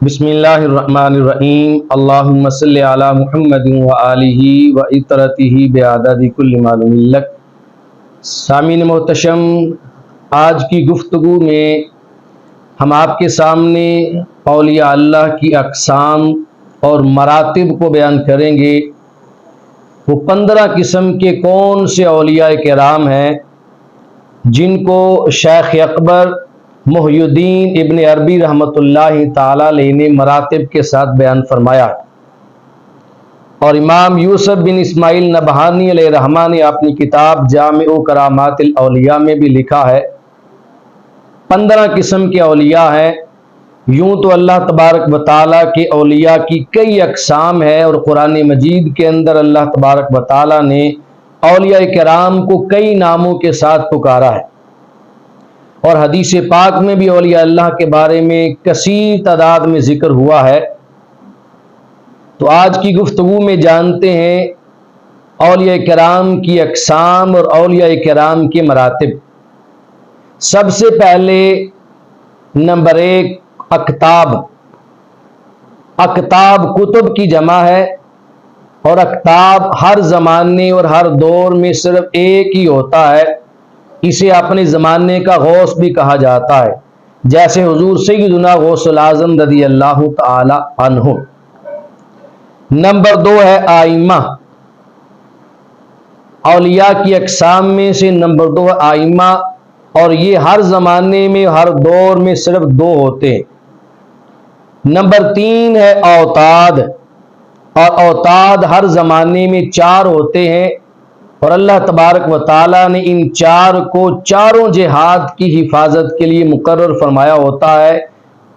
بسم اللہ الرحمن الرحیم اللہم صلی علی محمد و آلہ و اطرتہ بعدد کل معلوم لک۔ سامعین محتشم، آج کی گفتگو میں ہم آپ کے سامنے اولیاء اللہ کی اقسام اور مراتب کو بیان کریں گے۔ وہ 15 قسم کے کون سے اولیاء کرام ہیں جن کو شیخ اکبر محی الدین ابن عربی رحمۃ اللہ تعالی علیہ نے مراتب کے ساتھ بیان فرمایا، اور امام یوسف بن اسماعیل نبہانی علیہ رحمہ نے اپنی کتاب جامع کرامات الاولیاء میں بھی لکھا ہے۔ 15 قسم کے اولیاء ہیں۔ یوں تو اللہ تبارک و تعالیٰ کے اولیاء کی کئی اقسام ہے، اور قرآن مجید کے اندر اللہ تبارک و تعالیٰ نے اولیاء کرام کو کئی ناموں کے ساتھ پکارا ہے، اور حدیث پاک میں بھی اولیاء اللہ کے بارے میں کثیر تعداد میں ذکر ہوا ہے۔ تو آج کی گفتگو میں جانتے ہیں اولیاء کرام کی اقسام اور اولیاء کرام کے مراتب۔ سب سے پہلے نمبر 1 اقطاب۔ اقطاب کتب کی جمع ہے، اور اقطاب ہر زمانے اور ہر دور میں صرف ایک ہی ہوتا ہے۔ اسے اپنے زمانے کا غوث بھی کہا جاتا ہے، جیسے حضور سیدنا غوث العظم رضی اللہ تعالی عنہ۔ نمبر 2 ہے ائمہ۔ اولیاء کی اقسام میں سے نمبر 2 ہے ائمہ، اور یہ ہر زمانے میں ہر دور میں صرف 2 ہوتے ہیں۔ نمبر 3 ہے اوتاد، اور اوتاد ہر زمانے میں 4 ہوتے ہیں، اور اللہ تبارک و تعالیٰ نے ان 4 کو چاروں جہاد کی حفاظت کے لیے مقرر فرمایا ہوتا ہے۔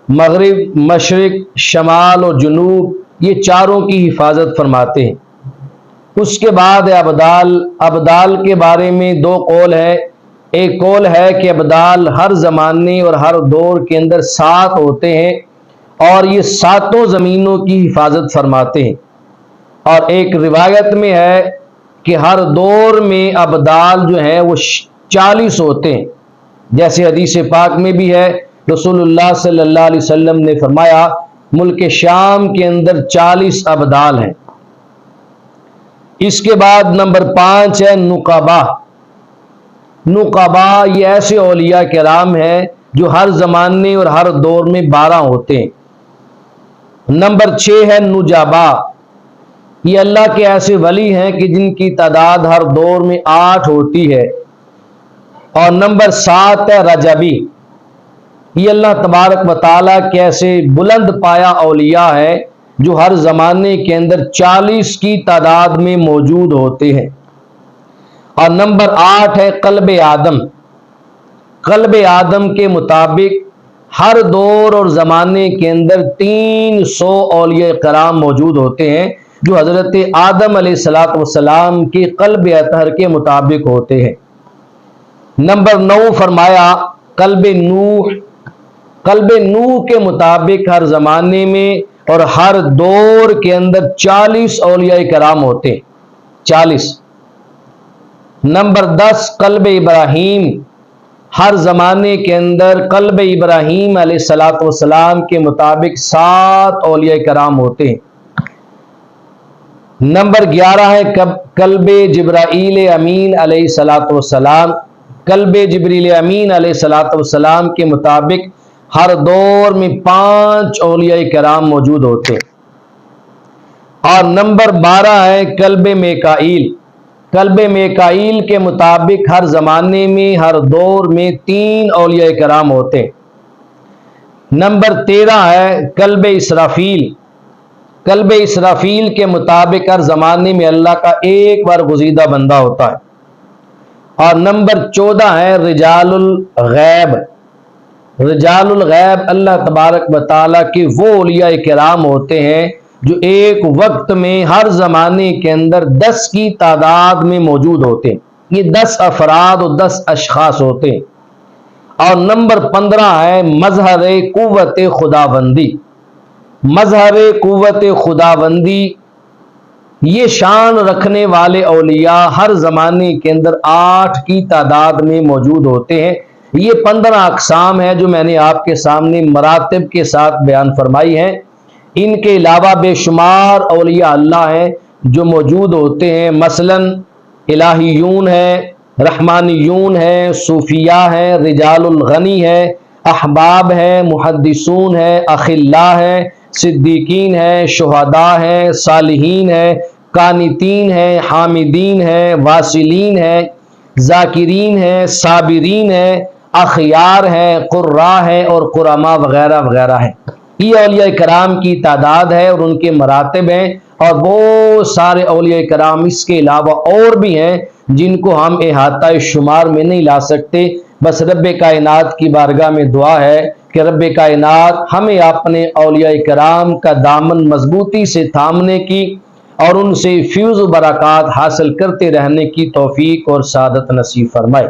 مغرب، مشرق، شمال اور جنوب، یہ چاروں کی حفاظت فرماتے ہیں۔ اس کے بعد ہے ابدال۔ ابدال کے بارے میں 2 قول ہیں۔ ایک قول ہے کہ ابدال ہر زمانے اور ہر دور کے اندر 7 ہوتے ہیں، اور یہ 7 زمینوں کی حفاظت فرماتے ہیں۔ اور ایک روایت میں ہے کہ ہر دور میں ابدال جو ہیں وہ 40 ہوتے ہیں، جیسے حدیث پاک میں بھی ہے۔ رسول اللہ صلی اللہ علیہ وسلم نے فرمایا ملک شام کے اندر 40 ابدال ہیں۔ اس کے بعد نمبر 5 ہے نقبا۔ نقبا یہ ایسے اولیاء کرام ہیں جو ہر زمانے اور ہر دور میں 12 ہوتے ہیں۔ نمبر 6 ہے نجبا۔ یہ اللہ کے ایسے ولی ہیں کہ جن کی تعداد ہر دور میں 8 ہوتی ہے۔ اور نمبر 7 ہے رجبی۔ یہ اللہ تبارک و تعالیٰ کے ایسے بلند پایا اولیاء ہیں جو ہر زمانے کے اندر 40 کی تعداد میں موجود ہوتے ہیں۔ اور نمبر 8 ہے قلب آدم۔ قلب آدم کے مطابق ہر دور اور زمانے کے اندر 300 اولیاء کرام موجود ہوتے ہیں جو حضرت آدم علیہ السلام کی قلب اطہر کے مطابق ہوتے ہیں۔ نمبر 9 فرمایا قلب نوح۔ قلب نوح کے مطابق ہر زمانے میں اور ہر دور کے اندر 40 اولیاء کرام ہوتے ہیں، 40۔ نمبر 10 قلب ابراہیم۔ ہر زمانے کے اندر قلب ابراہیم علیہ السلام کے مطابق 7 اولیاء کرام ہوتے ہیں۔ نمبر 11 ہے قلب جبرائیل امین علیہ السلام۔ قلب جبریل امین علیہ السلام کے مطابق ہر دور میں 5 اولیاء کرام موجود ہوتے ہیں۔ اور نمبر 12 ہے قلب میکائیل۔ قلب میکائیل کے مطابق ہر زمانے میں ہر دور میں 3 اولیاء کرام ہوتے ہیں۔ نمبر 13 ہے قلب اسرافیل۔ قلب اسرافیل کے مطابق ہر زمانے میں اللہ کا ایک برگزیدہ بندہ ہوتا ہے۔ اور نمبر 14 ہے رجال الغیب۔ رجال الغیب اللہ تبارک و تعالیٰ کے وہ اولیاء کرام ہوتے ہیں جو ایک وقت میں ہر زمانے کے اندر 10 کی تعداد میں موجود ہوتے ہیں۔ یہ 10 افراد اور 10 اشخاص ہوتے ہیں۔ اور نمبر 15 ہے مظہر قوت خداوندی۔ مظہر قوت خداوندی یہ شان رکھنے والے اولیاء ہر زمانے کے اندر 8 کی تعداد میں موجود ہوتے ہیں، یہ 15 اقسام ہے جو میں نے آپ کے سامنے مراتب کے ساتھ بیان فرمائی ہیں۔ ان کے علاوہ بے شمار اولیاء اللہ ہیں جو موجود ہوتے ہیں، مثلا الہیون ہے، رحمانیون ہے، صوفیاء ہیں، رجال الغنی ہے، احباب ہے، محدثون ہے، اخلاء ہے، صدیقین ہے، شہداء ہے، صالحین ہے، قانتین ہے، حامدین ہے، واصلین ہے، ذاکرین ہے، صابرین ہے، اخیار ہے، قراء ہے اور قرما وغیرہ وغیرہ ہیں۔ یہ اولیاء کرام کی تعداد ہے اور ان کے مراتب ہیں، اور بہت سارے اولیاء کرام اس کے علاوہ اور بھی ہیں جن کو ہم احاطہ شمار میں نہیں لا سکتے۔ بس رب کائنات کی بارگاہ میں دعا ہے کہ رب کائنات ہمیں اپنے اولیاء کرام کا دامن مضبوطی سے تھامنے کی اور ان سے فیض و برکات حاصل کرتے رہنے کی توفیق اور سعادت نصیب فرمائے۔